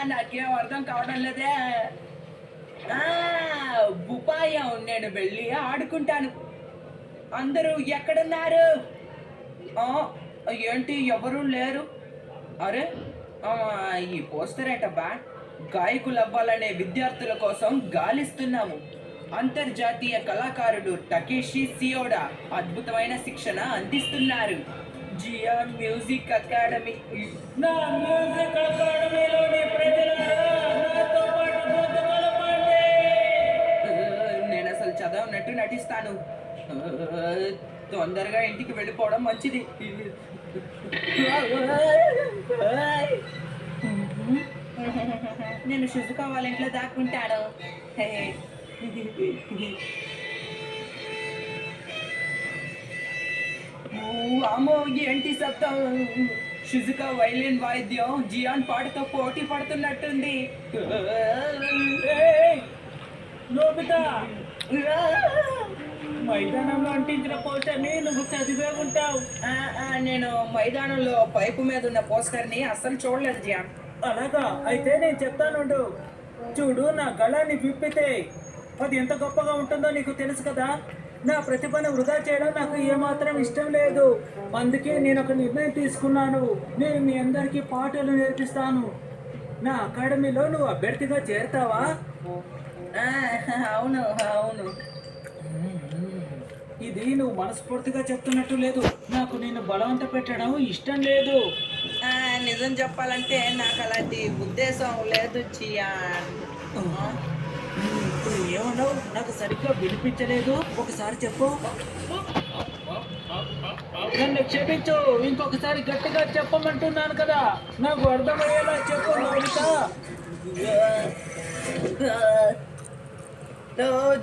నాకేం అర్థం కావడం లేదే. ఆ, ఉపాయం నేను వెళ్ళి ఆడుకుంటాను. అందరూ ఎక్కడున్నారు? ఆ, ఏంటి ఎవరు లేరు? అరే, ఆ, ఈ పోస్టర్ ఏంటబ్బా? గాయకులు అవ్వాలనే విద్యార్థుల కోసం గాలిస్తున్నాము. అంతర్జాతీయ కళాకారుడు టకేషి సియోడా అద్భుతమైన శిక్షణ అందిస్తున్నారు. Zion music academy. నా మ్యూజిక్ అకాడమీలోని ప్రజలారా, నాతో పాటు గొంతు కలపండి. నేను అసలు చదవనట్టు నటిస్తాను. తొందరగా ఇంటికి వెళ్ళిపోవడం మంచిది. నేను షిజుకా వాళ్ళ ఇంట్లో దాక్కుంటాను. అమ్మో, ఏంటి శబ్దం? షిజుకా వైలిన్ వాయిద్యం జియాన్ పాటతో పోటీ పడుతున్నట్టుంది. నోబితా, మైదానంలో అంటించిన పోస్టర్ని నువ్వు చదివే ఉంటావు. నేను మైదానంలో పైపు మీద ఉన్న పోస్టర్ని అస్సలు చూడలేదు జియాన్. అలాగా? అయితే నేను చెప్తానుండు. చూడు, నా గళాన్ని విప్పితే అది ఎంత గొప్పగా ఉంటుందో నీకు తెలుసు కదా. నా ప్రతిభను వృధా చేయడం నాకు ఏమాత్రం ఇష్టం లేదు. అందుకే నేను ఒక నిర్ణయం తీసుకున్నాను. నేను మీ అందరికీ పాటలు నేర్పిస్తాను. నా అకాడమీలో నువ్వు అభ్యర్థిగా చేరతావా? అవును అవును. ఇది నువ్వు మనస్ఫూర్తిగా చెప్తున్నట్టు లేదు. నాకు నేను బలవంత పెట్టడం ఇష్టం లేదు. నిజం చెప్పాలంటే నాకు అలాంటి ఉద్దేశం లేదు జియాన్. ఇప్పుడు ఏమన్నావు? నాకు సరిగ్గా వినిపించలేదు. ఒకసారి చెప్పు. నన్ను క్షమించు. ఇంకొకసారి గట్టిగా చెప్పమంటున్నాను కదా. నాకు అర్థమయ్యేలా చెప్పు నోబితా.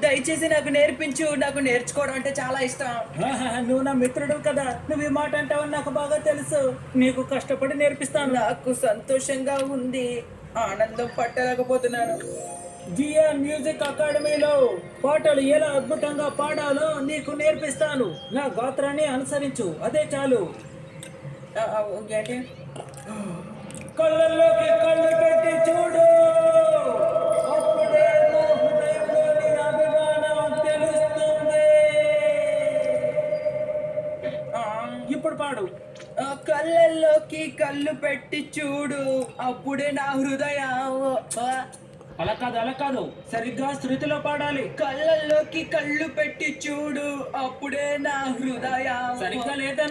దయచేసి నాకు నేర్పించు. నాకు నేర్చుకోవడం అంటే చాలా ఇష్టం. నువ్వు నా మిత్రుడు కదా. నువ్వు ఈ మాట అంటావని నాకు బాగా తెలుసు. నీకు కష్టపడి నేర్పిస్తాను. నాకు సంతోషంగా ఉంది, ఆనందం పట్టలేకపోతున్నాను. జియాన్ మ్యూజిక్ అకాడమీలో పాటలు ఎలా అద్భుతంగా పాడాలో నీకు నేర్పిస్తాను. నా గాత్రాన్ని అనుసరించు, అదే చాలు. ఏంటి? కళ్ళల్లోకి కళ్ళు పెట్టి చూడు, అప్పుడే నా హృదయంలోని అభిమానం తెలుస్తుంది. ఇప్పుడు పాడు. కళ్ళల్లోకి కళ్ళు పెట్టి చూడు, అప్పుడే నా హృదయం. అలా కాదు, సరిగ్గా శృతిలో పాడాలి. కళ్ళల్లోకి కళ్ళు పెట్టి చూడు, అప్పుడే నా హృదయం. సరిగ్గా లేదన్న